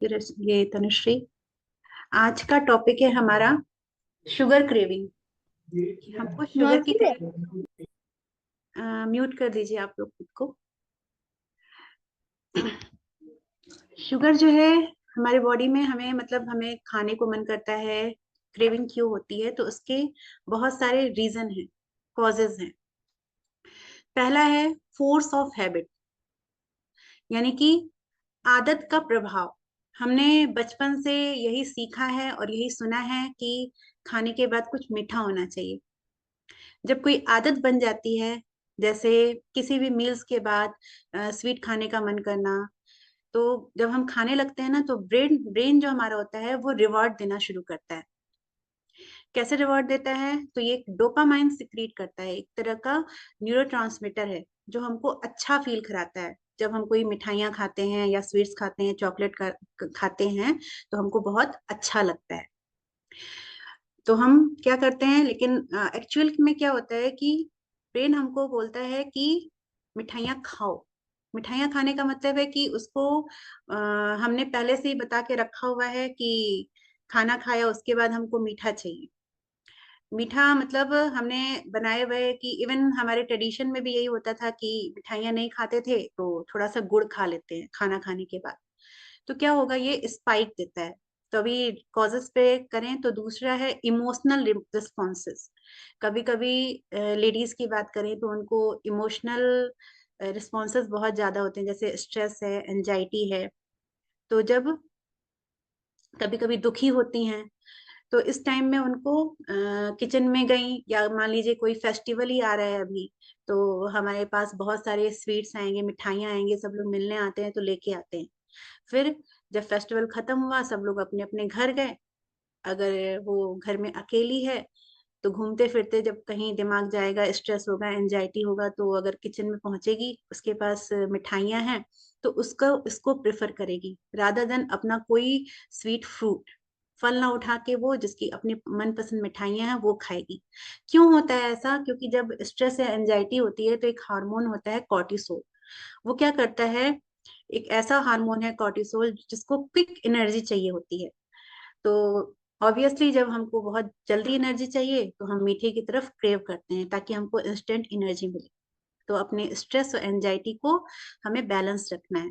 ये तनुश्री। आज का टॉपिक है हमारा शुगर क्रेविंग। हमको शुगर की म्यूट कर दीजिए आप लोग खुद को। शुगर जो है हमारे बॉडी में हमें मतलब हमें खाने को मन करता है। क्रेविंग क्यों होती है तो उसके बहुत सारे रीजन हैं, कॉजेज हैं। पहला है फोर्स ऑफ हैबिट, यानी कि आदत का प्रभाव। हमने बचपन से यही सीखा है और यही सुना है कि खाने के बाद कुछ मीठा होना चाहिए। जब कोई आदत बन जाती है, जैसे किसी भी मील्स के बाद स्वीट खाने का मन करना, तो जब हम खाने लगते हैं ना तो ब्रेन ब्रेन जो हमारा होता है वो रिवॉर्ड देना शुरू करता है। कैसे रिवॉर्ड देता है? तो ये डोपामाइन सिक्रीट करता है, एक तरह का न्यूरोट्रांसमीटर है जो हमको अच्छा फील कराता है। जब हम कोई मिठाइयाँ खाते हैं या स्वीट्स खाते हैं, चॉकलेट खाते हैं, तो हमको बहुत अच्छा लगता है। तो हम क्या करते हैं, लेकिन एक्चुअल में क्या होता है कि ब्रेन हमको बोलता है कि मिठाइयाँ खाओ। मिठाइयाँ खाने का मतलब है कि उसको हमने पहले से ही बता के रखा हुआ है कि खाना खाया उसके बाद हमको मीठा चाहिए। मीठा मतलब हमने बनाए हुए कि इवन हमारे ट्रेडिशन में भी यही होता था कि मिठाइयाँ नहीं खाते थे तो थोड़ा सा गुड़ खा लेते हैं खाना खाने के बाद। तो क्या होगा, ये स्पाइक देता है। तो अभी कॉजेस पे करें तो दूसरा है इमोशनल रिस्पॉन्सेस। कभी कभी लेडीज की बात करें तो उनको इमोशनल रिस्पॉन्सेस बहुत ज्यादा होते हैं, जैसे स्ट्रेस है, एंजाइटी है। तो जब कभी कभी दुखी होती हैं तो इस टाइम में उनको किचन में गई, या मान लीजिए कोई फेस्टिवल ही आ रहा है अभी, तो हमारे पास बहुत सारे स्वीट्स आएंगे, मिठाइयाँ आएंगे, सब लोग मिलने आते हैं तो लेके आते हैं। फिर जब फेस्टिवल खत्म हुआ, सब लोग अपने अपने घर गए। अगर वो घर में अकेली है तो घूमते फिरते जब कहीं दिमाग जाएगा, स्ट्रेस होगा, एंजाइटी होगा, तो अगर किचन में पहुंचेगी, उसके पास मिठाइयाँ हैं, तो उसको इसको प्रेफर करेगी रादर देन अपना कोई स्वीट फ्रूट। फल ना उठा के वो जिसकी अपनी मनपसंद मिठाइयाँ हैं वो खाएगी। क्यों होता है ऐसा? क्योंकि जब स्ट्रेस या एंजाइटी होती है तो एक हार्मोन होता है कॉर्टिसोल। वो क्या करता है, एक ऐसा हार्मोन है कॉर्टिसोल जिसको क्विक एनर्जी चाहिए होती है। तो ऑब्वियसली जब हमको बहुत जल्दी एनर्जी चाहिए तो हम मीठे की तरफ क्रेव करते हैं ताकि हमको इंस्टेंट एनर्जी मिले। तो अपने स्ट्रेस और एंजाइटी को हमें बैलेंस रखना है।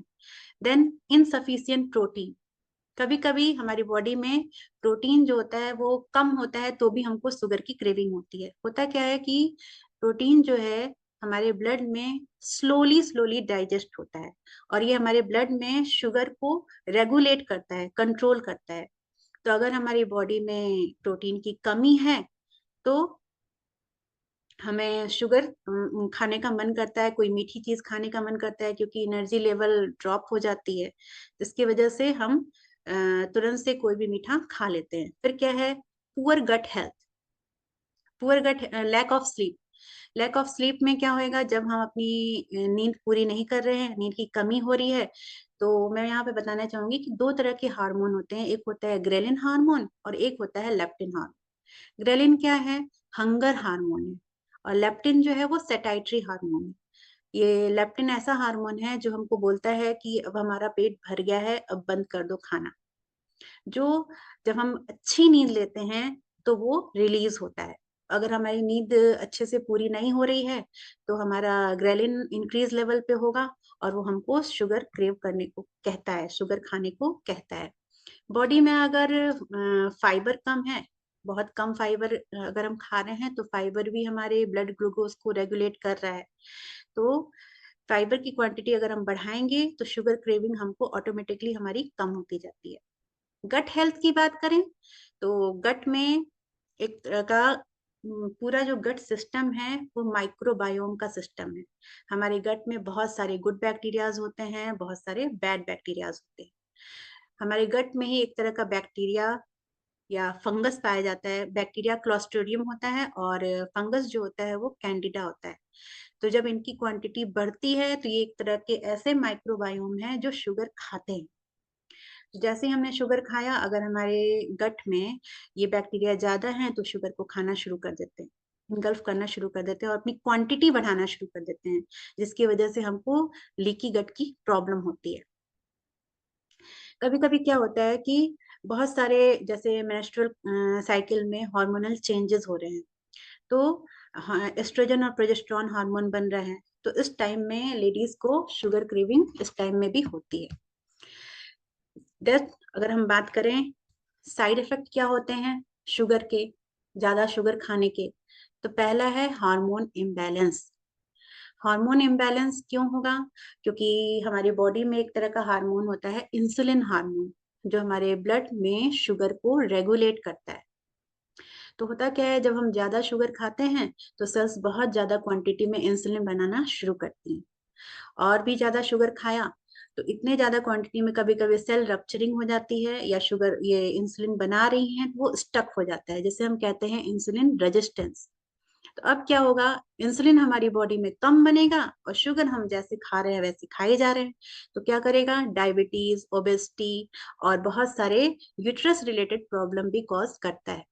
Then insufficient protein. कभी कभी हमारी बॉडी में प्रोटीन जो होता है वो कम होता है तो भी हमको शुगर की क्रेविंग होती है। होता क्या है कि प्रोटीन जो है हमारे ब्लड में स्लोली स्लोली डाइजेस्ट होता है, और ये हमारे ब्लड में शुगर को रेगुलेट करता है, कंट्रोल करता है। तो अगर हमारी बॉडी में प्रोटीन की कमी है तो हमें शुगर खाने का मन करता है, कोई मीठी चीज खाने का मन करता है, क्योंकि एनर्जी लेवल ड्रॉप हो जाती है, जिसकी वजह से हम तुरंत से कोई भी मीठा खा लेते हैं। फिर क्या है, poor gut health. Poor gut, lack of sleep. Lack of sleep में क्या होएगा, जब हम अपनी नींद पूरी नहीं कर रहे हैं, नींद की कमी हो रही है, तो मैं यहाँ पे बताना चाहूंगी कि दो तरह के हार्मोन होते हैं। एक होता है ग्रेलिन हार्मोन और एक होता है लेप्टिन हार्मोन। ग्रेलिन क्या है? हंगर हार्मोन है। और लेप्टिन जो है वो सेटाइटरी हार्मोन है। ये लेप्टिन ऐसा हार्मोन है जो हमको बोलता है कि अब हमारा पेट भर गया है, अब बंद कर दो खाना। जो जब हम अच्छी नींद लेते हैं तो वो रिलीज होता है। अगर हमारी नींद अच्छे से पूरी नहीं हो रही है तो हमारा ग्रेलिन इंक्रीज लेवल पे होगा, और वो हमको शुगर क्रेव करने को कहता है, शुगर खाने को कहता है। बॉडी में अगर फाइबर कम है, बहुत कम फाइबर अगर हम खा रहे हैं, तो फाइबर भी हमारे ब्लड ग्लूकोज को रेगुलेट कर रहा है। तो फाइबर की क्वांटिटी अगर हम बढ़ाएंगे तो शुगर क्रेविंग हमको ऑटोमेटिकली हमारी कम होती जाती है। गट हेल्थ की बात करें तो गट में एक तरह का पूरा जो गट सिस्टम है वो माइक्रोबायोम का सिस्टम है। हमारे गट में बहुत सारे गुड बैक्टीरियाज होते हैं, बहुत सारे बैड बैक्टीरियाज होते हैं। हमारे गट में ही एक तरह का बैक्टीरिया या फंगस पाया जाता है। बैक्टीरिया क्लोस्ट्रिडियम होता है और फंगस जो होता है वो कैंडिडा होता है। तो जब इनकी क्वांटिटी बढ़ती है तो ये एक तरह के ऐसे माइक्रोबायोम है जो शुगर खाते हैं। तो जैसे ही हमने शुगर खाया, अगर हमारे गट में ये बैक्टीरिया ज्यादा हैं तो शुगर को खाना शुरू कर देते हैं, इनगल्फ करना शुरू कर देते हैं और अपनी क्वांटिटी बढ़ाना शुरू कर देते हैं, जिसकी वजह से हमको लीकी गट की प्रॉब्लम होती है। कभी कभी क्या होता है कि बहुत सारे जैसे मेंस्ट्रुअल साइकिल में हार्मोनल चेंजेस हो रहे हैं, तो हाँ, एस्ट्रोजन और प्रोजेस्टेरॉन हार्मोन बन रहे हैं, तो इस टाइम में लेडीज को शुगर क्रेविंग इस टाइम में भी होती है। डेथ, अगर हम बात करें साइड इफेक्ट क्या होते हैं शुगर के, ज्यादा शुगर खाने के, तो पहला है हार्मोन इम्बैलेंस। हार्मोन इम्बैलेंस क्यों होगा? क्योंकि हमारी बॉडी में एक तरह का हार्मोन होता है इंसुलिन हार्मोन, जो हमारे ब्लड में शुगर को रेगुलेट करता है। तो होता क्या है, जब हम ज्यादा शुगर खाते हैं तो सेल्स बहुत ज्यादा क्वांटिटी में इंसुलिन बनाना शुरू करती हैं। और भी ज्यादा शुगर खाया तो इतने ज्यादा क्वांटिटी में कभी कभी सेल रप्चरिंग हो जाती है, या शुगर ये इंसुलिन बना रही है वो स्टक हो जाता है, जिसे हम कहते हैं इंसुलिन रेजिस्टेंस। तो अब क्या होगा, इंसुलिन हमारी बॉडी में कम बनेगा और शुगर हम जैसे खा रहे हैं वैसे खाए जा रहे हैं, तो क्या करेगा, डायबिटीज, ओबेसिटी और बहुत सारे यूट्रस रिलेटेड प्रॉब्लम भी कॉज करता है।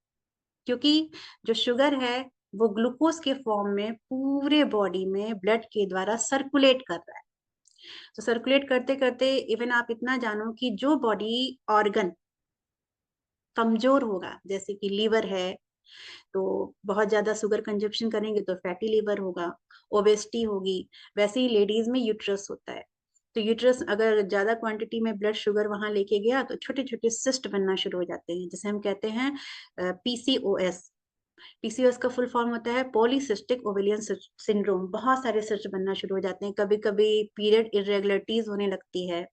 क्योंकि जो शुगर है वो ग्लूकोज के फॉर्म में पूरे बॉडी में ब्लड के द्वारा सर्कुलेट कर रहा है। तो सर्कुलेट करते करते इवन आप इतना जानो कि जो बॉडी ऑर्गन कमजोर होगा, जैसे कि लीवर है, तो बहुत ज्यादा शुगर कंजप्शन करेंगे तो फैटी लीवर होगा, ओबेसिटी होगी। वैसे ही लेडीज में यूट्रस होता है, तो यूट्रस अगर ज्यादा क्वांटिटी में ब्लड शुगर वहां लेके गया तो छोटे छोटे सिस्ट बनना शुरू हो जाते हैं, जिसे हम कहते हैं पीसीओएस। पीसीओएस का फुल फॉर्म होता है पॉलीसिस्टिक ओवेलियन सिंड्रोम। बहुत सारे सिस्ट बनना शुरू हो जाते हैं, कभी कभी पीरियड इरेगुलरिटीज होने लगती है,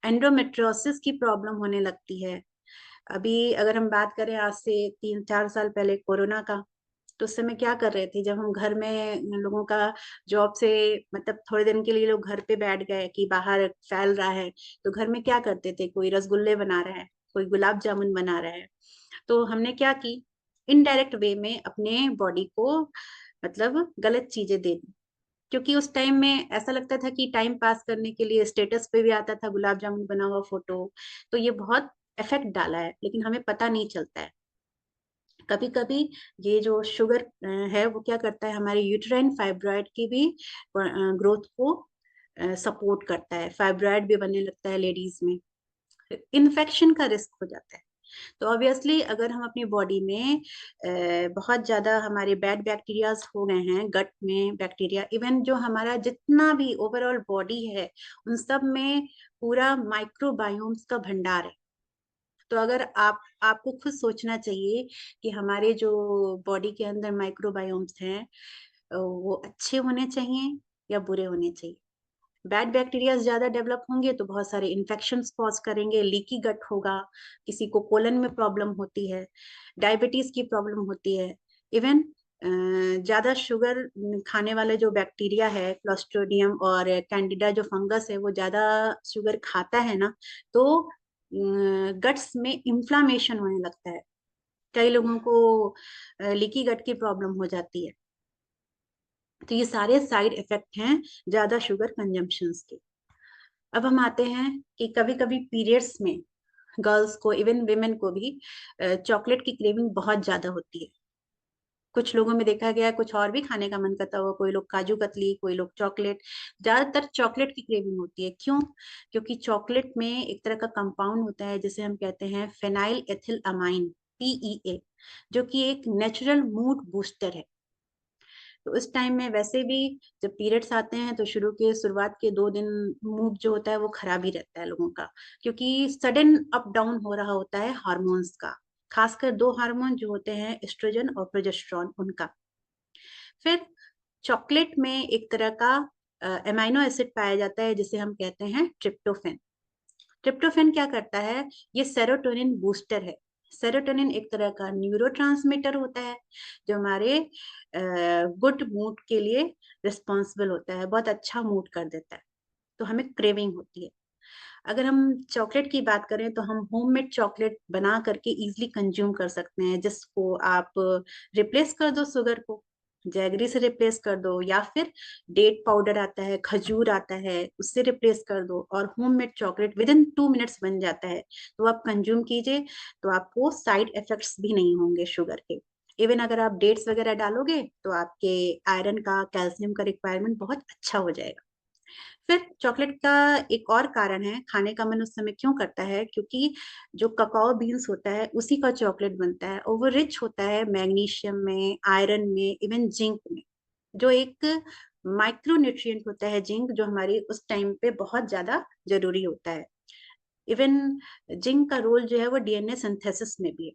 एंडोमेट्रियोसिस की प्रॉब्लम होने लगती है। अभी अगर हम बात करें आज से 3-4 साल पहले कोरोना का, तो उस समय क्या कर रहे थे, जब हम घर में लोगों का जॉब से मतलब थोड़े दिन के लिए लोग घर पे बैठ गए कि बाहर फैल रहा है, तो घर में क्या करते थे, कोई रसगुल्ले बना रहा है, कोई गुलाब जामुन बना रहा है, तो हमने क्या की, इनडायरेक्ट वे में अपने बॉडी को मतलब गलत चीजें दे दी। क्योंकि उस टाइम में ऐसा लगता था कि टाइम पास करने के लिए स्टेटस पे भी आता था गुलाब जामुन बना हुआ फोटो, तो ये बहुत इफेक्ट डाला है, लेकिन हमें पता नहीं चलता है। कभी कभी ये जो शुगर है वो क्या करता है, हमारे यूट्राइन फाइब्रॉइड की भी ग्रोथ को सपोर्ट करता है, फाइब्रॉइड भी बनने लगता है लेडीज में, इन्फेक्शन का रिस्क हो जाता है। तो ऑब्वियसली अगर हम अपनी बॉडी में बहुत ज्यादा हमारे बैड बैक्टीरियाज हो गए हैं, गट में बैक्टीरिया, इवन जो हमारा जितना भी ओवरऑल बॉडी है उन सब में पूरा माइक्रोबायोम्स का भंडार है। तो अगर आपको खुद सोचना चाहिए कि हमारे जो बॉडी के अंदर माइक्रोबायोम्स हैं वो अच्छे होने चाहिए या बुरे होने चाहिए। बैड बैक्टीरिया ज्यादा डेवलप होंगे तो बहुत सारे इन्फेक्शंस कॉज करेंगे, लीकी गट होगा, किसी को कोलन में प्रॉब्लम होती है, डायबिटीज की प्रॉब्लम होती है। इवन ज्यादा शुगर खाने वाले जो बैक्टीरिया है, क्लोस्ट्रिडियम और कैंडिडा जो फंगस है, वो ज्यादा शुगर खाता है ना, तो गट्स में इंफ्लामेशन होने लगता है, कई लोगों को लीकी गट की प्रॉब्लम हो जाती है। तो ये सारे साइड इफेक्ट हैं ज्यादा शुगर कंजम्पशन के। अब हम आते हैं कि कभी कभी पीरियड्स में गर्ल्स को, इवन विमेन को भी चॉकलेट की क्रेविंग बहुत ज्यादा होती है। कुछ लोगों में देखा गया है कुछ और भी खाने का मन करता हुआ, कोई लोग काजू कतली, कोई लोग चॉकलेट, ज्यादातर चॉकलेट की क्रेविंग होती है। क्यों? क्योंकि चॉकलेट में एक तरह का कंपाउंड होता है जिसे हम कहते हैं फेनाइल एथिल अमाइन, पीईए, जो कि एक नेचुरल मूड बूस्टर है। तो इस टाइम में वैसे भी जब पीरियड्स आते हैं तो शुरू के शुरुआत के 2 दिन मूड जो होता है वो खराब ही रहता है लोगों का, क्योंकि सडन अप डाउन हो रहा होता है हार्मोन्स का, खासकर दो हार्मोन जो होते हैं एस्ट्रोजन और प्रोजेस्टेरॉन उनका। फिर चॉकलेट में एक तरह का एमाइनो एसिड पाया जाता है जिसे हम कहते हैं ट्रिप्टोफेन। ट्रिप्टोफेन क्या करता है, ये सेरोटोनिन बूस्टर है। सेरोटोनिन एक तरह का न्यूरोट्रांसमीटर होता है जो हमारे गुड मूड के लिए रिस्पॉन्सिबल होता है, बहुत अच्छा मूड कर देता है, तो हमें क्रेविंग होती है। अगर हम चॉकलेट की बात करें तो हम होममेड चॉकलेट बना करके इजीली कंज्यूम कर सकते हैं, जिसको आप रिप्लेस कर दो शुगर को, जैगरी से रिप्लेस कर दो, या फिर डेट पाउडर आता है, खजूर आता है, उससे रिप्लेस कर दो, और homemade chocolate with in 2 minutes बन जाता है। तो आप कंज्यूम कीजिए, तो आपको साइड इफेक्ट्स भी नहीं होंगे शुगर के। इवन अगर आप डेट्स वगैरह डालोगे तो आपके आयरन का, कैल्शियम का रिक्वायरमेंट बहुत अच्छा हो जाएगा। फिर चॉकलेट का एक और कारण है खाने का मन उस समय क्यों करता है, क्योंकि जो ककाओ बीन्स होता है उसी का चॉकलेट बनता है और वो रिच होता है मैग्नीशियम में, आयरन में, इवन जिंक में, जो एक माइक्रो न्यूट्रिएंट होता है जिंक, जो हमारी उस टाइम पे बहुत ज्यादा जरूरी होता है। इवन जिंक का रोल जो है वो डीएनए सिंथेसिस में भी है।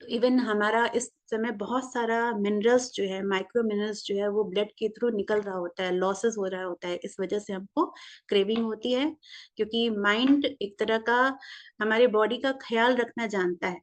तो इवन हमारा इस समय बहुत सारा मिनरल्स जो है, माइक्रो मिनरल्स जो है वो ब्लड के थ्रू निकल रहा होता है, लॉसेस हो रहा होता है, इस वजह से हमको क्रेविंग होती है। क्योंकि माइंड एक तरह का हमारे बॉडी का ख्याल रखना जानता है।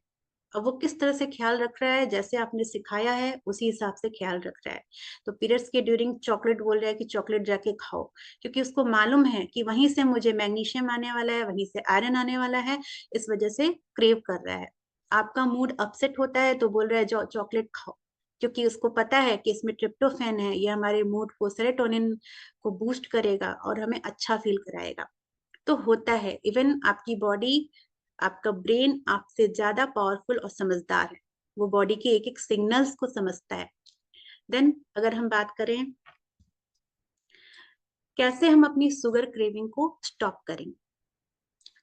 अब वो किस तरह से ख्याल रख रहा है, जैसे आपने सिखाया है उसी हिसाब से ख्याल रख रहा है। तो पीरियड्स के ड्यूरिंग चॉकलेट बोल रहा है कि चॉकलेट जाके खाओ, क्योंकि उसको मालूम है कि वहीं से मुझे मैग्नीशियम आने वाला है, वहीं से आयरन आने वाला है, इस वजह से क्रेव कर रहा है। आपका मूड अपसेट होता है तो बोल रहा है चॉकलेट खाओ, क्योंकि उसको पता है कि इसमें ट्रिप्टोफैन है, ये हमारे मूड को, सेरोटोनिन को बूस्ट करेगा और हमें अच्छा फील कराएगा। तो होता है, इवन आपकी बॉडी, आपका ब्रेन आपसे ज्यादा पावरफुल और समझदार है, वो बॉडी के एक एक सिग्नल्स को समझता है। देन अगर हम बात करें कैसे हम अपनी शुगर क्रेविंग को स्टॉप करेंगे,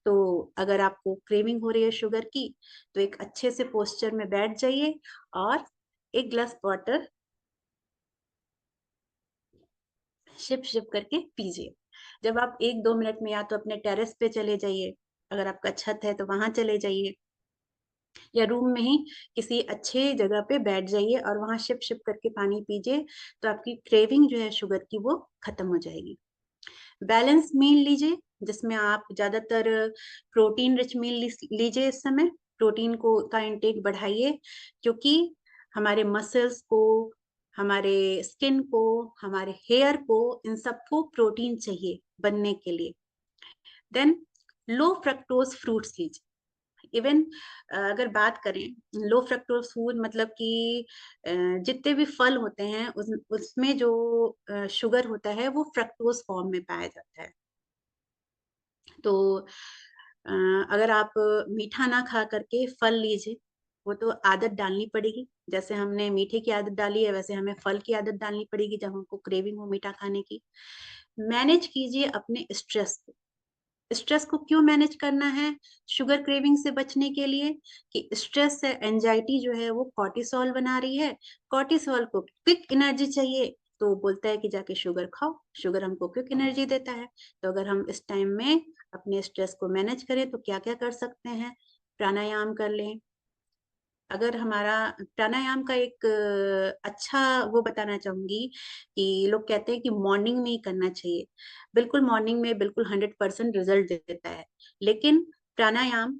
तो अगर आपको क्रेविंग हो रही है शुगर की, तो एक अच्छे से पोस्चर में बैठ जाइए और एक ग्लास वाटर शिप शिप करके पीजिए। जब आप 1-2 मिनट में या तो अपने टेरेस पे चले जाइए, अगर आपका छत है तो वहां चले जाइए, या रूम में ही किसी अच्छे जगह पे बैठ जाइए और वहां शिप शिप करके पानी पीजिए, तो आपकी क्रेविंग जो है शुगर की वो खत्म हो जाएगी। बैलेंस मील लीजिए, जिसमें आप ज्यादातर प्रोटीन रिच मील लीजिए। इस समय प्रोटीन को का इंटेक बढ़ाइए, क्योंकि हमारे मसल्स को, हमारे स्किन को, हमारे हेयर को, इन सबको प्रोटीन चाहिए बनने के लिए। देन लो फ्रक्टोज फ्रूट्स लीजिए। इवन अगर बात करें लो फ्रक्टोज फूड, मतलब कि जितने भी फल होते हैं उसमें जो शुगर होता है वो फ्रक्टोज फॉर्म में पाया जाता है। तो अगर आप मीठा ना खा करके फल लीजिए, वो तो आदत डालनी पड़ेगी, जैसे हमने मीठे की आदत डाली है वैसे हमें फल की आदत डालनी पड़ेगी जब हमको क्रेविंग हो मीठा खाने की। मैनेज कीजिए अपने स्ट्रेस को। स्ट्रेस को क्यों मैनेज करना है? शुगर क्रेविंग से बचने के लिए, कि स्ट्रेस से एंजाइटी जो है वो कॉर्टिसोल बना रही है, कॉर्टिसोल को क्विक एनर्जी चाहिए, तो वो बोलता है कि जाके शुगर खाओ, शुगर हमको क्विक एनर्जी देता है। तो अगर हम इस टाइम में अपने स्ट्रेस को मैनेज करें तो क्या क्या कर सकते हैं? प्राणायाम कर लें। अगर हमारा प्राणायाम का एक अच्छा वो बताना चाहूंगी कि लोग कहते हैं कि मॉर्निंग में ही करना चाहिए। बिल्कुल मॉर्निंग में बिल्कुल 100% रिजल्ट देता है, लेकिन प्राणायाम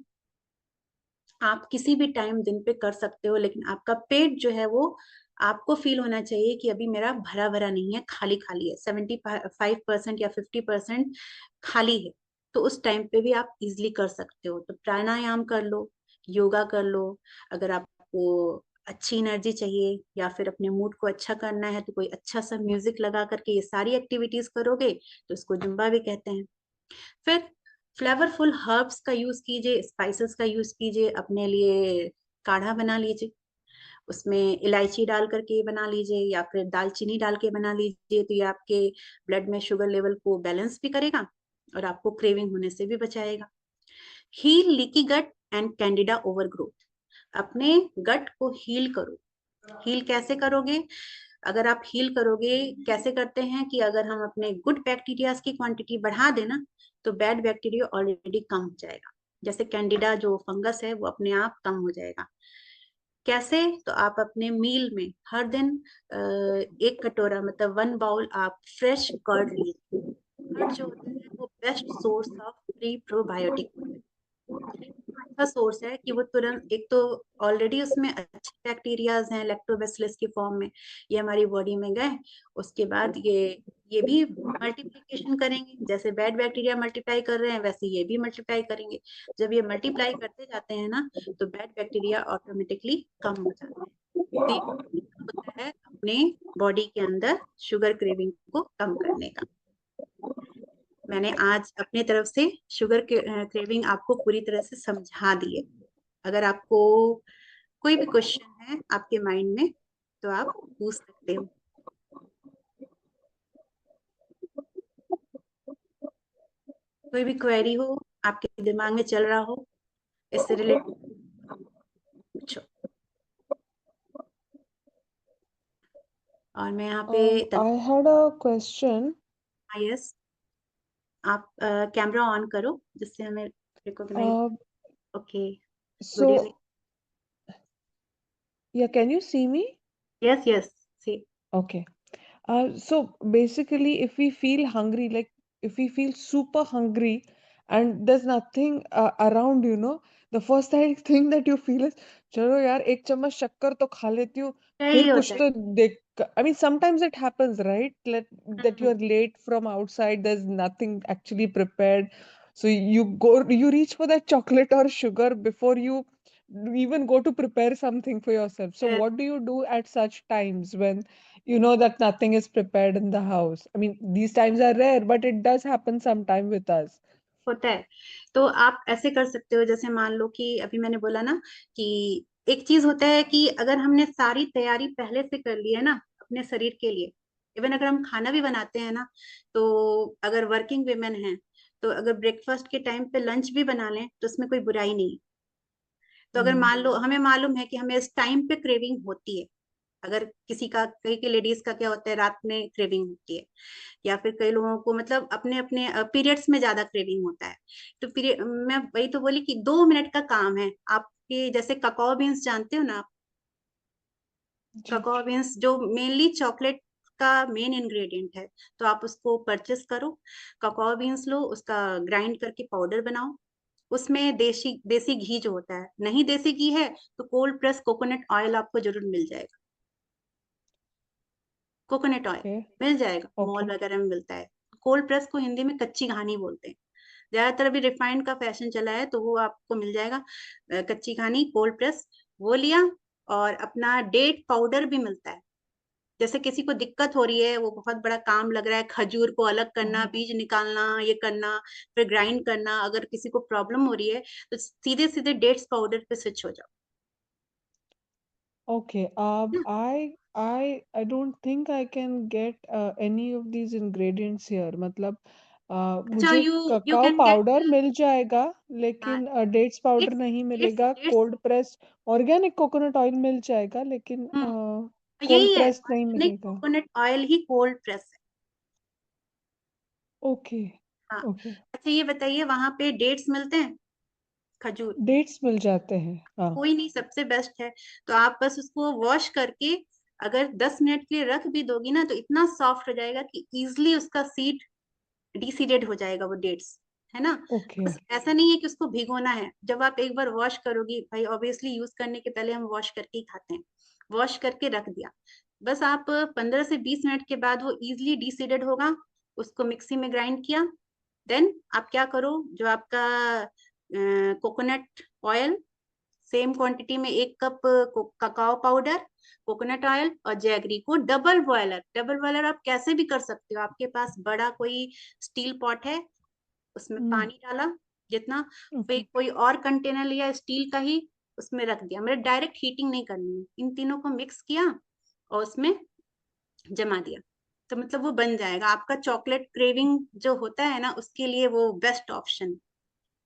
आप किसी भी टाइम दिन पे कर सकते हो, लेकिन आपका पेट जो है वो, आपको फील होना चाहिए कि अभी मेरा भरा भरा नहीं है, खाली खाली है, 75% या 50% खाली है। तो उस टाइम पे भी आप इजिली कर सकते हो, तो प्राणायाम कर लो, योगा कर लो। अगर आपको अच्छी एनर्जी चाहिए या फिर अपने मूड को अच्छा करना है, तो कोई अच्छा सा म्यूजिक लगा करके ये सारी एक्टिविटीज करोगे तो इसको जुम्बा भी कहते हैं। फिर फ्लेवरफुल हर्ब्स का यूज कीजिए, स्पाइसेस का यूज कीजिए, अपने लिए काढ़ा बना लीजिए, उसमें इलायची डाल करके बना लीजिए या फिर दालचीनी डाल के बना लीजिए, तो ये आपके ब्लड में शुगर लेवल को बैलेंस भी करेगा और आपको क्रेविंग होने से भी बचाएगा। Heal leaky gut and candida overgrowth. अपने गट को हील करो। हील कैसे करोगे? अगर आप हील करोगे, कैसे करते हैं कि अगर हम अपने गुड बैक्टीरियाज की क्वांटिटी बढ़ा देना, तो बैड बैक्टीरिया ऑलरेडी कम हो जाएगा। जैसे कैंडिडा जो फंगस है वो अपने आप कम हो जाएगा। कैसे? तो आप अपने मील में हर दिन एक कटोरा, मतलब 1 बाउल आप फ्रेश कर्ड लीजिए। कर्ड जो होता है वो best source of pre probiotic अच्छा सोर्स है, कि वो तुरंत, एक तो ऑलरेडी उसमें अच्छे बैक्टीरियाज हैं लैक्टोबैसिलस के फॉर्म में, ये हमारी बॉडी में गए, उसके बाद ये भी मल्टीप्लिकेशन करेंगे, जैसे बैड बैक्टीरिया मल्टीप्लाई कर रहे हैं वैसे ये भी मल्टीप्लाई करेंगे। जब ये मल्टीप्लाई करते जाते हैं ना, तो बैड बैक्टीरिया ऑटोमेटिकली कम हो जाते हैं। तो ये होता है अपने बॉडी के अंदर शुगर क्रेविंग को कम करने का। मैंने आज अपने तरफ से शुगर क्रेविंग आपको पूरी तरह से समझा दी है। अगर आपको कोई भी क्वेश्चन है आपके माइंड में, तो आप पूछ सकते हो। कोई भी क्वेरी हो, आपके दिमाग में चल रहा हो, इससे रिलेटेड पूछो। और मैं यहाँ पे I had a question. Yes, आप कैमरा ऑन करो जिससे हमें recognize. Uh, okay, good evening. so yeah, can you see me? Yes yes, see. Okay. So basically, if we feel hungry, like if we feel super hungry and there's nothing around, the first thing that you feel is, चलो यार एक चम्मच शक्कर तो खा लेती हूँ, फिर यही कुछ होता है। तो देख. I mean, sometimes it happens, right? That you hmm, are late from outside, there's nothing actually prepared. So you reach for that chocolate or sugar before you even go to prepare something for yourself. So yes, what do you do at such times when you know that nothing is prepared in the house? I mean, these times are rare, but it does happen sometime with us. होता है। तो आप ऐसे कर सकते हो, जैसे मान लो कि अभी मैंने बोला ना कि एक चीज होता है कि अगर हमने सारी तैयारी पहले से कर ली है ना अपने शरीर के लिए, इवन अगर हम खाना भी बनाते हैं ना, तो अगर वर्किंग वुमेन है तो अगर ब्रेकफास्ट के टाइम पे लंच भी बना लें तो उसमें कोई बुराई नहीं। तो अगर Hmm. मान लो हमें मालूम है कि हमें इस टाइम पे क्रेविंग होती है, अगर किसी का, कई के लेडीज का क्या होता है रात में क्रेविंग होती है, या फिर कई लोगों को मतलब अपने अपने पीरियड्स में ज्यादा क्रेविंग होता है। तो पीरियड मैं वही तो बोली कि 2 मिनट का काम है आपके, जैसे ककाओ बीन्स जानते हो ना आप? जी. ककाओ बीन्स जो मेनली चॉकलेट का मेन इंग्रेडिएंट है, तो आप उसको परचेस करो। ककाओ बीन्स लो, उसका ग्राइंड करके पाउडर बनाओ। उसमें देसी देसी घी जो होता है, नहीं देसी घी है तो कोल्ड प्रेस कोकोनट ऑयल आपको जरूर मिल जाएगा। Coconut oil Okay. मिल जाएगा, मॉल Okay. वगैरह में मिलता है। कोल्ड प्रेस को हिंदी में कच्ची घानी बोलते हैं। ज्यादातर अभी रिफाइंड का फैशन चला है तो वो आपको मिल जाएगा। कच्ची घानी कोल्ड प्रेस वो लिया। और अपना डेट पाउडर भी मिलता है। जैसे किसी को दिक्कत हो रही है, वो बहुत बड़ा काम लग रहा है, खजूर को अलग करना, Uh-huh. बीज निकालना, ये करना, फिर ग्राइंड करना, अगर किसी को प्रॉब्लम हो रही है तो सीधे सीधे डेट्स पाउडर पे स्विच हो जाओ। Okay. I don't think I can get any of these ingredients here. मतलब अच्छा, मुझे you cacao can powder get मिल जाएगा, लेकिन डेट्स पाउडर डेट्स नहीं डेट्स मिलेगा. Dates. Cold press organic coconut oil मिल जाएगा, लेकिन कोल्ड यही है, प्रेस नहीं ऑर्गेनिक मिलेगा. कोकोनट ऑयल ही कोल्ड प्रेस है। ओके. हाँ। ओके. अच्छा ये बताइए, वहां पे डेट्स मिलते हैं? खजूर? डेट्स मिल जाते हैं, हाँ. कोई नहीं, सबसे बेस्ट है। तो आप बस उसको वॉश करके अगर 10 मिनट के लिए रख भी दोगी ना, तो इतना सॉफ्ट हो जाएगा कि इजिली उसका सीड डिसीडेड हो जाएगा, वो डेट्स, है ना। ओके. बस ऐसा नहीं है कि उसको भिगोना है। जब आप एक बार वॉश करोगी, भाई ऑब्वियसली यूज करने के पहले हम वॉश करके ही खाते हैं, वॉश करके रख दिया। बस आप 15 से 20 मिनट के बाद वो इजिली डिसीडेड होगा। उसको मिक्सी में ग्राइंड किया। देन आप क्या करो, जो आपका कोकोनट ऑयल, सेम क्वांटिटी में 1 cup cacao powder, coconut oil और जैगरी को डबल बॉयलर, डबल बॉयलर आप कैसे भी कर सकते हो, आपके पास बड़ा कोई स्टील पॉट है, उसमें हम्म. पानी डाला जितना, फिर ओके. कोई और कंटेनर लिया स्टील का ही, उसमें रख दिया। मतलब डायरेक्ट हीटिंग नहीं करनी है, इन तीनों को मिक्स किया और उसमें जमा दिया। तो मतलब वो बन जाएगा आपका चॉकलेट क्रेविंग जो होता है ना, उसके लिए वो best option.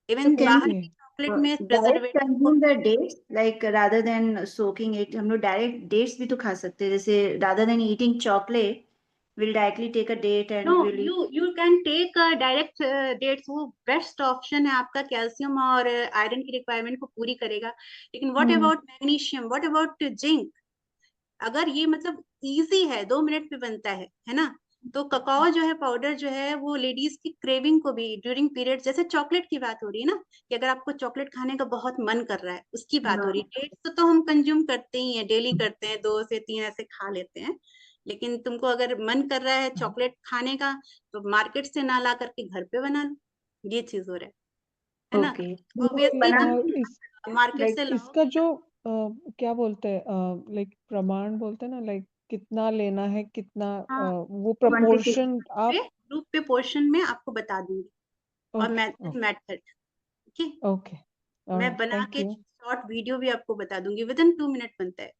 So even can बाहर ओके. के चॉकलेट में we direct प्रिजर्वेटिव consume होते the हैं। dates like rather than soaking it? हम लोग डायरेक्ट डेट्स भी तो खा सकते हैं, जैसे rather than eating chocolate we'll directly take a date no, and we'll eat. You can take direct dates, वो बेस्ट ऑप्शन है आपका, कैल्शियम और आयरन की रिक्वायरमेंट को पूरी करेगा। लेकिन what hmm. About magnesium, what about zinc? अगर ये मतलब इजी है, 2 मिनट पे बनता है ना, तो ककाओ जो है पाउडर जो है, वो लेडीज की क्रेविंग को भी ड्यूरिंग पीरियड, जैसे चॉकलेट की बात हो रही है ना, कि अगर आपको चॉकलेट खाने का बहुत मन कर रहा है, उसकी बात हो रही हाँ. है। डेट्स तो हम कंज्यूम करते ही हैं, डेली करते हैं, 2 से 3 ऐसे खा लेते हैं। लेकिन तुमको अगर मन कर रहा है चॉकलेट खाने का, तो मार्केट से ना ला करके घर पे बना लो, ये चीज हो रहा है ना। ओके. ऑब्वियसली बना तुम इस मार्केट लाइक से इसका लाओगे ना। जो क्या बोलते हैं, लाइक प्रमाण बोलते हैं ना, लाइक कितना लेना है, कितना हाँ, वो क्वांटिटी. प्रपोर्शन आप. ग्रुप पे पोर्शन में आपको बता दूंगी, और ओके. Method okay. मेथड, ठीक है। ओके. मैं ऑलराइट, बना थैंक के यू. शॉर्ट वीडियो भी आपको बता दूंगी, विद इन 2 मिनट बनता है।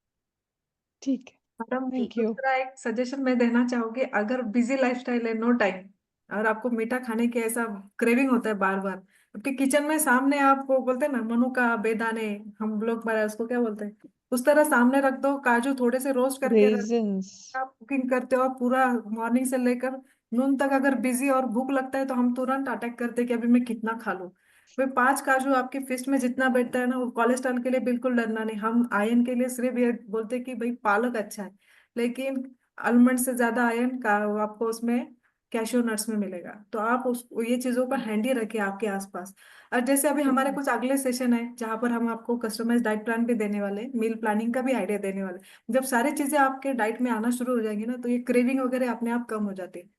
ठीक है. मैडम ठीक। Thank you. दूसरा एक सजेशन मैं देना चाहूंगी, अगर बिजी लाइफस्टाइल है, नो टाइम, और आपको मीठा खाने के ऐसा क्रेविंग होता है बार बार, आपके किचन में सामने आपको बोलते हैं ना मनु का बेदाने, हम लोग हमारा उसको क्या बोलते हैं, उस तरह सामने रख दो, काजू थोड़े से रोस्ट करके रख, रेजन्स। आप कुकिंग करते हो, पूरा मॉर्निंग से लेकर नून तक अगर बिजी और भूख लगता है तो हम तुरंत अटैक करते हैं कि अभी मैं कितना खा लूं। वे 5 काजू आपके फिस्ट में जितना बैठता है ना, वो कोलेस्ट्रॉल के लिए बिल्कुल डरना नहीं, हम आयरन के लिए सिर्फ ये बोलते हैं कि भाई पालक अच्छा है, लेकिन आलमंड से ज्यादा आयरन का आपको उसमें कैशू नट्स में मिलेगा। तो आप उस ये चीजों का हैंडी रखिए आपके आसपास। और जैसे अभी हमारे कुछ अगले सेशन है जहां पर हम आपको कस्टमाइज डाइट प्लान भी देने वाले, मील प्लानिंग का भी आइडिया देने वाले। जब सारी चीजें आपके डाइट में आना शुरू हो जाएंगी ना, तो ये क्रेविंग वगैरह अपने आप कम हो जाती है।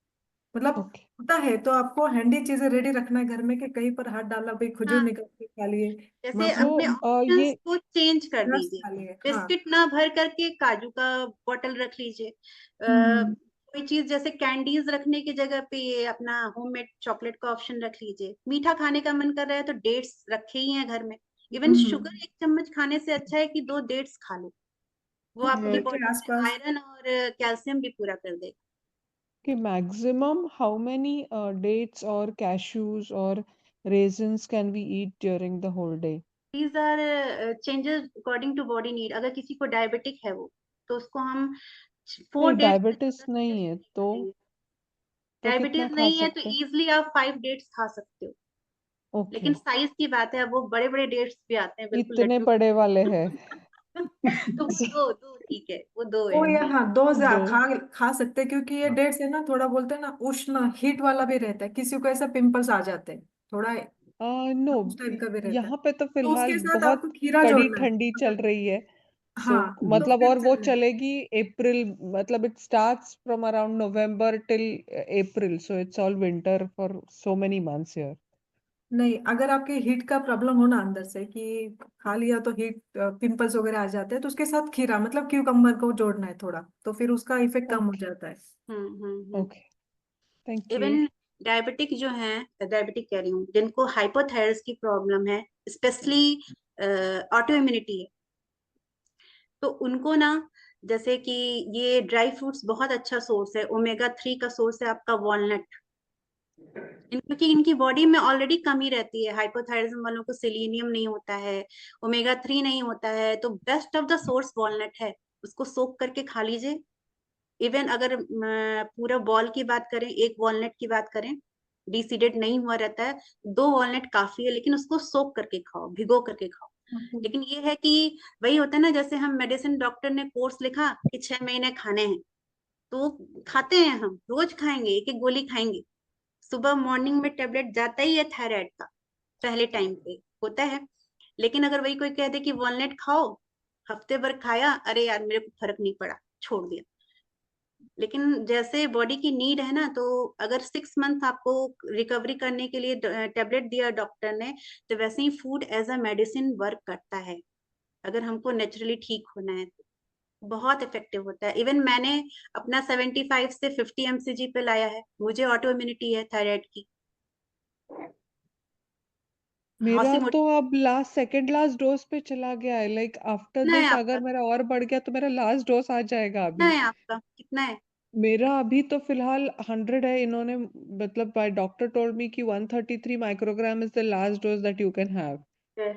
मतलब ओके। होता है तो आपको हैंडी चीजें रेडी रखना है घर में, कि कहीं पर हाथ डाला भाई खजूर हाँ, निकाल के खा लिए, जैसे सो अपने ये ऑप्शंस को चेंज कर नट्स दीजिए। खा लिए। हाँ। बिस्किट ना भर करके काजू का बॉटल रख लीजिए। हम्म। कोई चीज जैसे कैंडीज रखने की जगह पे ये अपना होममेड चॉकलेट का ऑप्शन रख लीजिए। मीठा खाने का मन कर रहा है तो डेट्स रखे ही हैं घर में। इवन हम्म। शुगर 1 चम्मच खाने से अच्छा है कि 2 डेट्स खा लो, वो आपकी घर के बॉडी में आसपास। आयरन और कैल्शियम भी पूरा कर देगा। कि मैक्सिमम हाउ मेनी dates और cashews और raisins can we eat during the whole day? These are changes according to body need. अगर किसी को डायबिटिक है वो, तो उसको हम नहीं, 4 डेट्स से डायबिटीज ज्यादा नहीं सजेस्ट है नहीं करेंगे। तो कितना डायबिटीज खा नहीं है तो सकते हैं? इजिली आप 5 डेट्स खा सकते हो। ओके। लेकिन साइज की बात है, अब वो बड़े बड़े डेट्स भी आते हैं बिल्कुल इतने लड्डू बड़े वाले हैं? तो वो दो दो ठीक है, वो 2 वो है। ये हाँ, दो से दो। खा खा सकते हैं, क्योंकि ये डेट्स है ना, थोड़ा बोलते हैं ना उष्ण हीट वाला भी रहता है, किसी को ऐसा पिंपल्स आ जाते हैं, थोड़ा नो, उस टाइप का भी रहता है। यहाँ पे तो तो फिलहाल उसके साथ बहुत आपको खीरा कड़ी जोड़ना है ठंडी चल अगर। रही है। सो हाँ, तो मतलब, फिर और वो चल जाए। चलेगी अप्रैल, मतलब it starts from around November till April, so it's all winter for so many months here. नहीं, अगर आपके हीट का प्रॉब्लम हो ना अंदर से, कि खा लिया तो हीट पिंपल्स वगैरह आ जाते हैं, तो उसके साथ खीरा मतलब क्यूकम्बर को जोड़ना है थोड़ा, तो फिर उसका इफेक्ट कम हो ओके। जाता है। Okay, thank you. Even diabetic जो है, डायबिटिक कह रही हूँ, जिनको हाइपोथायराइड्स की प्रॉब्लम है, स्पेशली ऑटो इम्यूनिटी है, तो उनको ना, जैसे कि ये ड्राई फ्रूट्स बहुत अच्छा सोर्स है, ओमेगा 3 का सोर्स है आपका वॉलनट। क्योंकि इनकी बॉडी में ऑलरेडी कमी रहती है, हाइपोथायराइडिज्म वालों को सेलेनियम नहीं होता है, ओमेगा 3 नहीं होता है, तो best of the source walnut है। उसको सोक करके खा लीजिए। इवन अगर पूरा बॉल की बात करें, एक वॉलनट की बात करें, डिसीडेड नहीं हुआ रहता है, 2 वॉलनट काफी है, लेकिन उसको सोक करके खाओ, भिगो करके खाओ। लेकिन ये है कि वही होता है ना, जैसे हम मेडिसिन, डॉक्टर ने कोर्स लिखा कि 6 महीने खाने हैं, तो खाते हैं, हम रोज खाएंगे, एक एक गोली खाएंगे। सुबह मॉर्निंग में टेबलेट जाता ही है थायराइड का, पहले टाइम पे होता है। लेकिन अगर वही कोई कह दे कि वॉलनट खाओ, हफ्ते भर खाया, अरे यार मेरे को फर्क नहीं पड़ा, छोड़ दिया। लेकिन जैसे बॉडी की नीड है ना, तो अगर 6 मंथ आपको रिकवरी करने के लिए टेबलेट दिया डॉक्टर ने, तो वैसे ही food as a medicine work करता है, अगर हमको नेचुरली ठीक होना है तो बहुत इफेक्टिव होता है। इवन मैंने अपना 75 से 50 mcg पे लाया है, मुझे ऑटो इम्यूनिटी है थायराइड की। मेरा हौसी तो मोटी अब सेकंड लास्ट डोज पे चला गया है, लाइक आफ्टर कितना है दिस आपका? अगर मेरा और बढ़ गया तो मेरा लास्ट डोज आ जाएगा कितना अभी। है आपका, कितना है? मेरा अभी तो फिलहाल 100 है, इन्होंने मतलब बाय डॉक्टर टोल्ड मी कि 133 microgram is the last dose that you can have, Yes.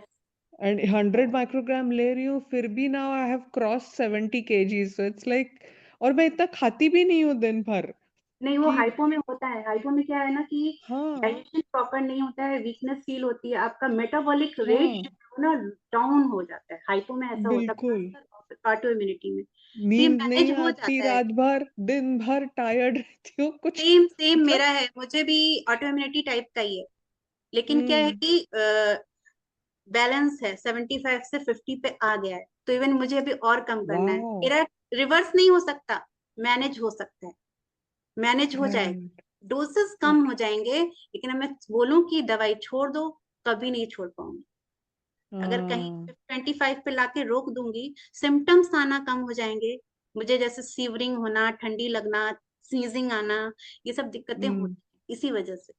And 100 microgram ले रही हूँ, फिर भी now I have cross 70 kgs, so it's like, और मैं इतना खाती भी नहीं हूँ दिन भर नहीं, वो कि। हाइपो में होता है। हाइपो में क्या है ना कि हाँ। डाइजेशन प्रॉपर नहीं होता है, वीकनेस फील होती है, आपका मेटाबॉलिक रेट हाँ, जो है ना डाउन हो जाता है। हाइपो में ऐसा होता है, बिल्कुल। खासकर ऑटो इम्यूनिटी में। तो ये नींद मैनेज नहीं हो आती जाता है। रात भर, दिन भर टायर्ड रहती हूँ कुछ, सेम सेम मतलब। मेरा है, मुझे भी ऑटो इम्यूनिटी टाइप का ही है। लेकिन क्या है हम्म। कि बैलेंस है, 75 से 50 पे आ गया है, तो इवन मुझे अभी और कम करना है। वाओ। मेरा रिवर्स नहीं हो सकता, मैनेज हो सकता है, मैनेज हो जाएगा, राइट। डोसेस कम हो ओके। जाएंगे। लेकिन अब मैं बोलूं कि दवाई छोड़ दो, कभी नहीं छोड़ पाऊंगी। अगर कहीं हाँ। 25 पे लाके रोक दूंगी, सिम्टम्स आना कम हो जाएंगे। मुझे जैसे सीवरिंग होना, ठंडी लगना, स्नीजिंग आना, ये सब दिक्कतें हम्म। होती हैं इसी वजह से।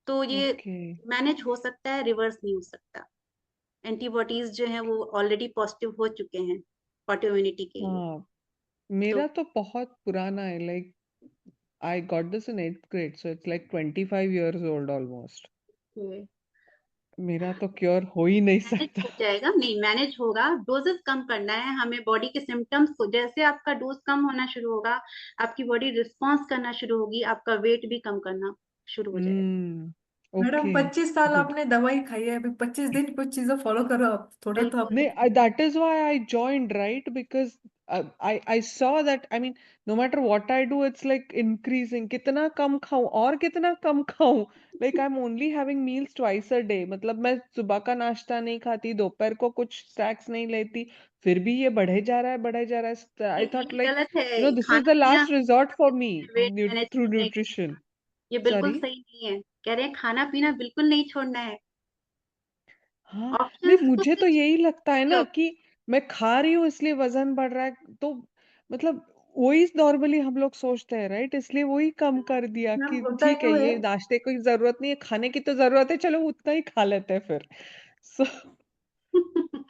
तो ये ओके। मैनेज हो सकता है, रिवर्स नहीं हो सकता। एंटीबॉडीज जो हैं वो ऑलरेडी पॉजिटिव हो चुके हैं ऑटो इम्यूनिटी के लिए। हाँ, तो मेरा तो बहुत पुराना है, like I got this in 8th grade, so it's like 25 years old almost. Okay. मेरा तो क्योर हो ही नहीं मैनेज सकता. हो जाएगा, नहीं मैनेज होगा, डोजेस कम करना है हमें, बॉडी के सिम्टम्स को, जैसे आपका डोज कम होना शुरू होगा, आपकी बॉडी रिस्पॉन्स करना शुरू होगी, आपका वेट भी कम करना शुरू हो जाएगा। मैडम Okay, 25 साल good. आपने दवाई खाई है, अभी 25 दिन कुछ चीजें फॉलो करो आप, थोड़ा तो आप। बिल्कुल। That is why I joined, right? Because I saw that, I mean, no matter what I do, it's like increasing. कितना कम खाऊं और कितना कम खाऊं. Like I'm only having meals twice a day. मतलब मैं सुबह का नाश्ता नहीं खाती, दोपहर को कुछ स्नैक्स नहीं लेती, फिर भी ये बढ़े जा रहा है, बढ़े जा रहा है. I thought ये like, गलत है, this is खाना the पीना last resort for me weight manage through करने के लिए, nutrition. ये बिल्कुल Sorry. सही नहीं है। कह रहे हैं खाना पीना बिल्कुल नहीं छोड़ना है, हाँ, नहीं ऑप्शंस तो मुझे तो सिर्फ यही लगता है ना लो। कि मैं खा रही हूँ इसलिए वजन बढ़ रहा है, तो मतलब वही नॉर्मली हम लोग सोचते हैं, राइट? इसलिए वही कम कर दिया मैम कि होता ठीक है, यूं है, ये नाश्ते की जरूरत नहीं है, खाने की तो जरूरत है, चलो उतना ही खा लेते हैं फिर. सो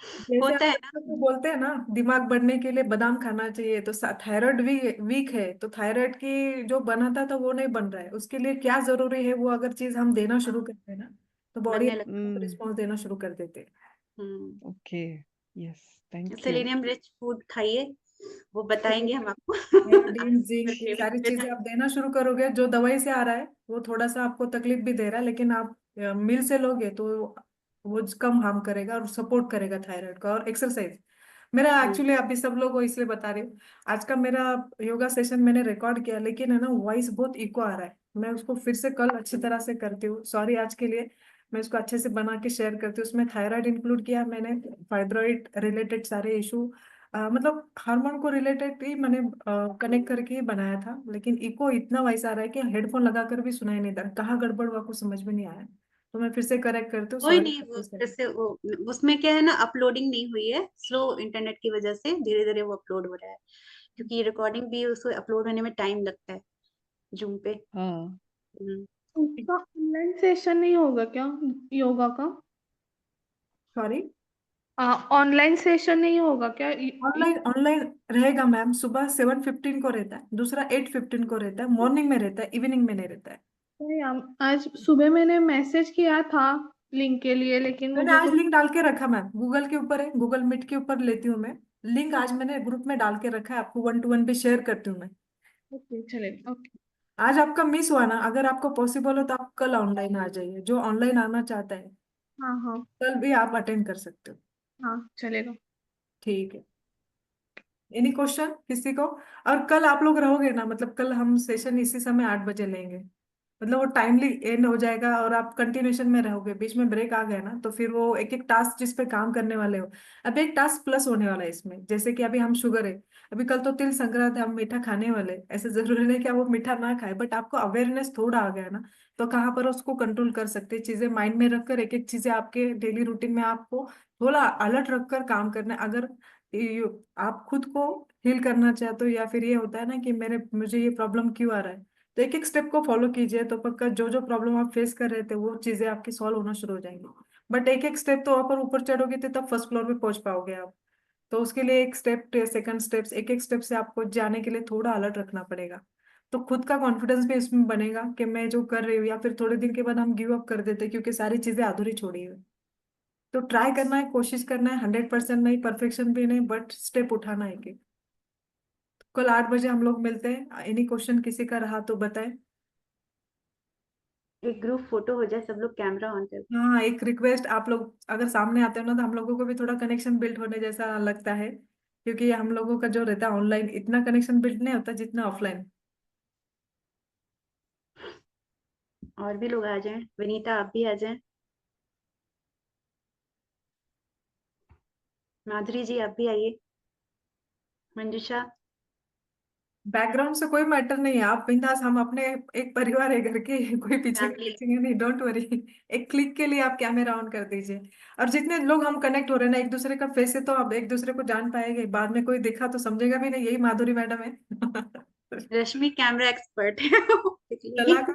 जैसे आप होता है ना। बच्चों को बोलते हैं ना दिमाग बढ़ने के लिए बादाम खाना चाहिए, तो थायराइड भी वीक है, तो थायराइड की जो बना था तो वो नहीं बन रहा है, उसके लिए क्या जरूरी है वो अगर चीज हम देना शुरू हाँ, करते हैं ना, तो बॉडी बनने लगता रिस्पॉन्स देना शुरू कर देते हैं। है। Okay, yes, thank you. Selenium rich food खाइए, वो बताएंगे हम आपको। आयोडीन फिर जिंक ये craving सारी फिर चीजें आप देना शुरू करोगे, जो दवाई से आ रहा है वो थोड़ा सा आपको तकलीफ भी दे रहा है, लेकिन आप मील से लोगे तो वो कम हार्म करेगा और सपोर्ट करेगा थायराइड का। और एक्सरसाइज, मेरा हम्म, एक्चुअली अभी सब लोग को इसलिए बता रही हूँ, आज का मेरा योगा सेशन मैंने रिकॉर्ड किया, लेकिन है ना वॉइस बहुत इको आ रहा है, मैं उसको फिर से कल अच्छी तरह से करती हूँ, सॉरी आज के लिए। मैं उसको अच्छे से बना के शेयर करती हूँ, उसमें थायराइड इंक्लूड किया मैंने, फाइब्रॉइड रिलेटेड सारे इशू, मतलब हार्मोन को रिलेटेड ही मैंने कनेक्ट करके ही बनाया था, लेकिन इको इतना वॉइस आ रहा है कि हेडफोन लगाकर भी सुनाई नहीं दे रहा, कहाँ गड़बड़ हुआ कुछ समझ में नहीं आया, तो मैं फिर से करेक्ट करती हूँ, कोई सॉरी। नहीं, वो जैसे वो उसमें क्या है ना, अपलोडिंग नहीं हुई है, स्लो इंटरनेट की वजह से धीरे धीरे वो अपलोड हो रहा है, क्योंकि ये रिकॉर्डिंग भी उसको अपलोड होने में टाइम लगता है जूम पे। हाँ, हम्म, उसका ऑनलाइन सेशन नहीं होगा क्या योगा का? सॉरी, ऑनलाइन सेशन नहीं होगा क्या ऑनलाइन ऑनलाइन रहेगा मैम, सुबह 7:15 को रहता है, दूसरा 8:15 को रहता है, मॉर्निंग में रहता है, इवनिंग में नहीं रहता है। नहीं, आज सुबह मैंने मैसेज किया था लिंक के लिए, लेकिन मैंने मुझे आज तो लिंक डाल के रखा मैम, गूगल के ऊपर है, गूगल मीट के ऊपर लेती हूँ मैं लिंक, आज मैंने ग्रुप में डाल के रखा है, आपको 1-to-1 भी शेयर करती हूँ मैं। ओके चलेगा। ओके। आज आपका मिस हुआ ना, अगर आपको पॉसिबल हो तो आप कल ऑनलाइन आ जाइए, जो ऑनलाइन आना चाहता है हाँ हाँ कल भी आप अटेंड कर सकते हो। हाँ चलेगा। ठीक है, एनी क्वेश्चन किसी को? और कल आप लोग रहोगे ना, मतलब कल हम सेशन इसी समय 8 बजे लेंगे, मतलब वो टाइमली एंड हो जाएगा और आप कंटिन्यूशन में रहोगे, बीच में ब्रेक आ गया ना तो फिर वो एक एक टास्क जिस पे काम करने वाले हो, अब एक टास्क प्लस होने वाला है इसमें, जैसे कि अभी हम शुगर है, अभी कल तो तिल संक्रांति है, हम मीठा खाने वाले हैं। ऐसे जरूरी नहीं कि आप वो मीठा ना खाए, बट आपको अवेयरनेस थोड़ा आ गया ना, तो कहाँ पर उसको कंट्रोल कर सकते हैं, चीजें माइंड में रखकर एक एक चीजें आपके डेली रूटीन में आपको थोड़ा अलर्ट रखकर काम करना है। अगर आप खुद को हील करना चाहते हो, या फिर ये होता है ना कि मुझे ये प्रॉब्लम क्यों आ रहा है, तो एक एक स्टेप को फॉलो कीजिए, तो पक्का जो जो प्रॉब्लम आप फेस कर रहे थे वो चीजें आपकी सॉल्व होना शुरू हो जाएंगी। बट एक एक स्टेप तो आप ऊपर चढ़ोगे तो तब फर्स्ट फ्लोर पे पहुंच पाओगे आप, तो उसके लिए एक स्टेप सेकंड स्टेप्स एक एक स्टेप से आपको जाने के लिए थोड़ा अलर्ट रखना पड़ेगा, तो खुद का कॉन्फिडेंस भी इसमें बनेगा कि मैं जो कर रही हूँ, या फिर थोड़े दिन के बाद हम गिव अप कर देते हैं क्योंकि सारी चीजें अधूरी छोड़ी हुई। तो ट्राई करना है, कोशिश करना है, 100% नहीं, परफेक्शन भी नहीं, बट स्टेप उठाना है कि कल 8 बजे हम लोग मिलते हैं, एनी क्वेश्चन किसी का रहा तो बताएं। एक ग्रुप फोटो हो जाए, सब लोग कैमरा ऑन कर। हाँ, एक रिक्वेस्ट, आप लोग अगर सामने आते हो ना तो हम लोगों को भी थोड़ा कनेक्शन बिल्ड होने जैसा लगता है, क्योंकि हम लोगों का जो रहता है ऑनलाइन इतना कनेक्शन बिल्ड नहीं होता जितना ऑफलाइन। और भी लोग आ जाएं, विनीता आप भी आ जाएं, माधुरी जी आप भी आइए, मंजुषा। बैकग्राउंड से कोई मैटर नहीं है, आप बिंदास, हम अपने एक परिवार है घर के, कोई पीछे का फैमिली। खींचेंगे नहीं, डोंट वरी। एक क्लिक के लिए आप कैमरा ऑन कर दीजिए, और जितने लोग हम कनेक्ट हो रहे हैं ना एक दूसरे का फेस है, तो आप एक दूसरे को जान पाएंगे, बाद में कोई देखा तो समझेगा भी नहीं यही माधुरी मैडम है। रश्मि कैमरा एक्सपर्ट है। शला का,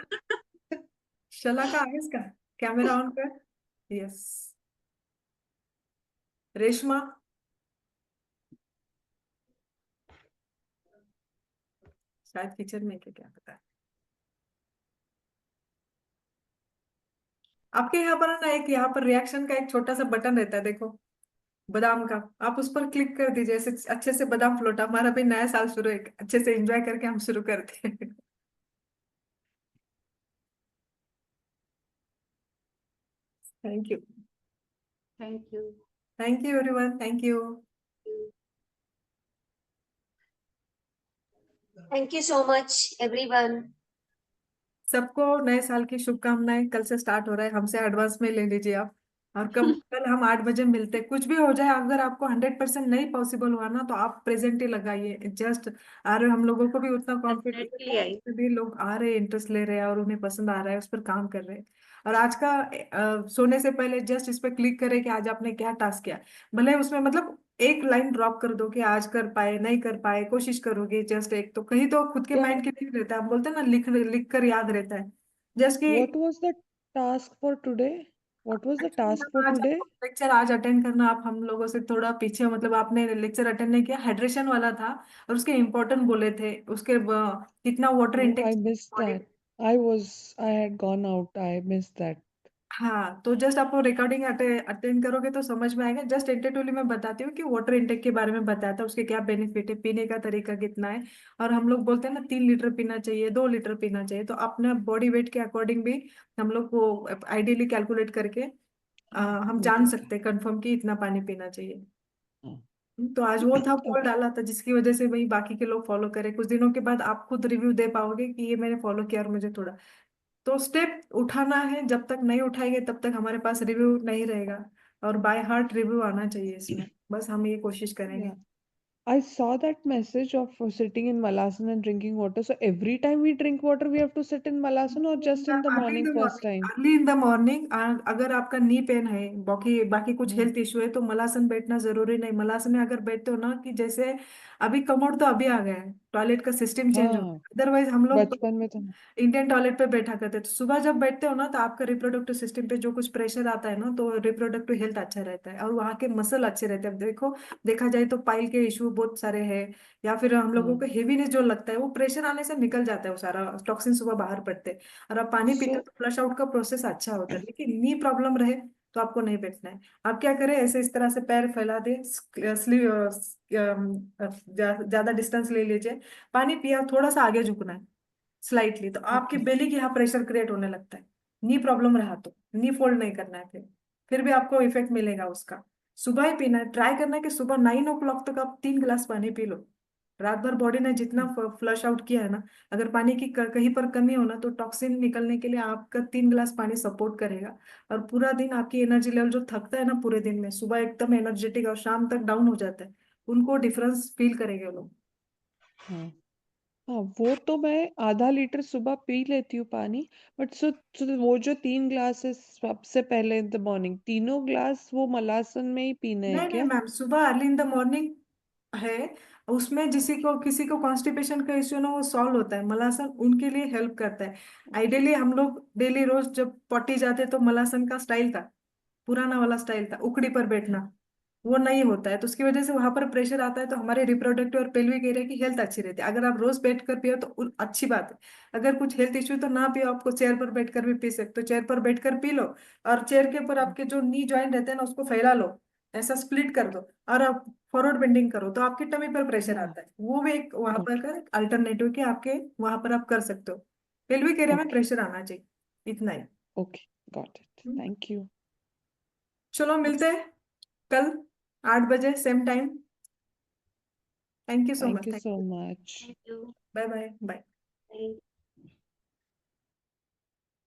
शला का है इसका, कैमरा ऑन कर, यस। रेशमा, शायद किचन में है क्या, क्या पता है। आपके यहाँ पर ना एक यहाँ पर रिएक्शन का एक छोटा सा बटन रहता है, देखो बादाम का, आप उस पर क्लिक कर दीजिए, ऐसे अच्छे से बादाम फ्लोट। हमारा भी नया साल शुरू है, अच्छे से एंजॉय करके हम शुरू करते हैं। Thank you. Thank you. Thank you everyone, thank you. Thank you so much, everyone. सबको नए साल की शुभकामनाएं। कल से स्टार्ट हो रहा है, हमसे एडवांस में ले लीजिए आप। और कल हम 8 बजे मिलते हैं। कुछ भी हो जाए, अगर आपको 100% नहीं पॉसिबल हुआ ना, तो आप प्रेजेंट ही लगाइए जस्ट। आ रहे हम लोगों को भी उतना कॉन्फिडेंस है डेफिनेटली आई। कि भी लोग आ रहे हैं, इंटरेस्ट ले रहे हैं और उन्हें पसंद आ रहा है, उस पर काम कर रहे हैं। और आज का सोने से पहले जस्ट इस पर क्लिक करें कि आज आपने क्या टास्क किया। भले उसमें मतलब एक लाइन ड्रॉप कर दो कि आज कर पाए नहीं कर पाए, कोशिश करोगे, जस्ट एक तो कहीं तो खुद के क्या माइंड के लिए रहता है। हम बोलते हैं ना, लिख लिख कर याद रहता है। जस्ट कि what was the task for today? What was the task for आज today? लेक्चर आज अटेंड करना, आप हम लोगों से थोड़ा पीछे, मतलब आपने लेक्चर अटेंड नहीं किया, हाइड्रेशन वाला था। और उसके इम्पोर्टेंट बोले थे, उसके कितना water Oh, intake I missed body. that. I had gone out. I missed that. हाँ, तो जस्ट आप वो रिकॉर्डिंग अटेंड करोगे तो समझ में आएगा। जस्ट इंटेंटिवली मैं बताती हूँ कि वाटर इंटेक के बारे में बताया था, उसके क्या बेनिफिट है, पीने का तरीका कितना है। और हम लोग बोलते हैं ना 3 लीटर पीना चाहिए, 2 लीटर पीना चाहिए, तो अपने बॉडी वेट के अकॉर्डिंग भी हम लोग वो आइडियली कैलकुलेट करके हम जान सकते हैं कंफर्म कि इतना पानी पीना चाहिए। हाँ, तो आज वो था, पोल okay. डाला था, जिसकी वजह से वही बाकी के लोग फॉलो करें। कुछ दिनों के बाद आप खुद रिव्यू दे पाओगे कि ये मैंने फॉलो किया और मुझे थोड़ा। तो स्टेप उठाना है, जब तक नहीं उठाएंगे तब तक हमारे पास रिव्यू नहीं रहेगा। और बाय हार्ट रिव्यू आना चाहिए इसमें, बस हम ये कोशिश करेंगे। Yeah. I saw that message of sitting in Malasan and drinking water. So every time we drink water, we have to sit in Malasan or just in the early in morning the first morning, time? Early in the morning. अगर आपका knee pain है, बाकी बाकी कुछ हाँ, health issue है, तो मलासन बैठना जरूरी नहीं। मलासन में अगर बैठते हो ना, कि जैसे अभी कमोड तो अभी आ गया है, टॉयलेट का सिस्टम चेंज हो हाँ, गया, अदरवाइज हम लोग बचपन में तो इंडियन टॉयलेट पे बैठा करते। तो सुबह जब बैठते हो ना, तो आपका रिप्रोडक्टिव सिस्टम पे जो कुछ प्रेशर आता है ना, तो रिप्रोडक्टिव हेल्थ अच्छा रहता है और वहाँ के मसल अच्छे रहते हैं। अब देखो, देखा जाए तो पाइल के इशू बहुत सारे हैं, या फिर हम लोगों को हाँ. हेवीनेस जो लगता है, वो प्रेशर आने से निकल जाता है, वो सारा टॉक्सिन सुबह बाहर पड़ते हैं। और आप पानी पीते हो So तो फ्लश आउट का प्रोसेस अच्छा होता है। लेकिन नी प्रॉब्लम रहे तो आपको नहीं बैठना है। आप क्या करें, ऐसे इस तरह से पैर फैला दे, ज्यादा डिस्टेंस ले लीजिए, पानी पिया, थोड़ा सा आगे झुकना है स्लाइटली, तो आपकी okay. बेली के यहाँ प्रेशर क्रिएट होने लगता है। नी प्रॉब्लम रहा तो नी फोल्ड नहीं करना है, फिर भी आपको इफेक्ट मिलेगा उसका। सुबह ही पीना है, ट्राई करना है कि सुबह 9 o'clock तक आप 3 गिलास पानी पी लो। रात भर बॉडी ने जितना फ्लश आउट किया है ना, अगर पानी की कहीं पर कमी हो ना, तो टॉक्सिन निकलने के लिए आपका 3 गिलास पानी सपोर्ट करेगा। और पूरा दिन आपकी एनर्जी लेवल जो थकता है ना पूरे दिन में, सुबह एकदम एनर्जेटिक और शाम तक डाउन हो जाता है, उनको डिफरेंस फील करेंगे वो लोग। हाँ, हाँ, वो तो मैं आधा लीटर सुबह पी लेती हूँ पानी। बट सो वो जो 3 ग्लासेस सबसे पहले इन द मॉर्निंग, तीनों ग्लास वो मलासन में ही पीने हैं नहीं नहीं क्या? मैम, सुबह अर्ली इन द मॉर्निंग है, उसमें किसी को कॉन्स्टिपेशन का इश्यू ना, वो सॉल्व होता है। मलासन उनके लिए हेल्प करता है। आइडियली हम लोग डेली रोज जब पॉटी जाते तो मलासन का स्टाइल था, पुराना वाला स्टाइल था, उकड़ी पर बैठना, वो नहीं होता है। तो उसकी वजह से वहां पर प्रेशर आता है, तो हमारे रिप्रोडक्टिव और पेल्विक एरिया की हेल्थ अच्छी रहती है। अगर आप रोज बैठ कर पियो तो अच्छी बात है। अगर कुछ हेल्थ इश्यू तो ना पियो, आपको चेयर पर बैठकर भी पी सकते हो, चेयर पर बैठकर पी लो। और चेयर के ऊपर आपके जो नी जॉइंट रहते हैं ना, उसको फैला लो, ऐसा स्प्लिट कर दो, और आप फॉरवर्ड बेंडिंग करो, तो आपकी टमी पर प्रेशर हाँ, आता है। वो भी एक वहां पर ओके, का अल्टरनेटिव कि आपके वहां पर आप कर सकते हो। पेल्विक एरिया में ओके, प्रेशर आना चाहिए, इतना ही। Okay, got it, hmm. Thank you. चलो मिलते हैं कल 8 बजे same time. Thank you so thank much, you thank so you. Much. Thank you. Bye bye bye.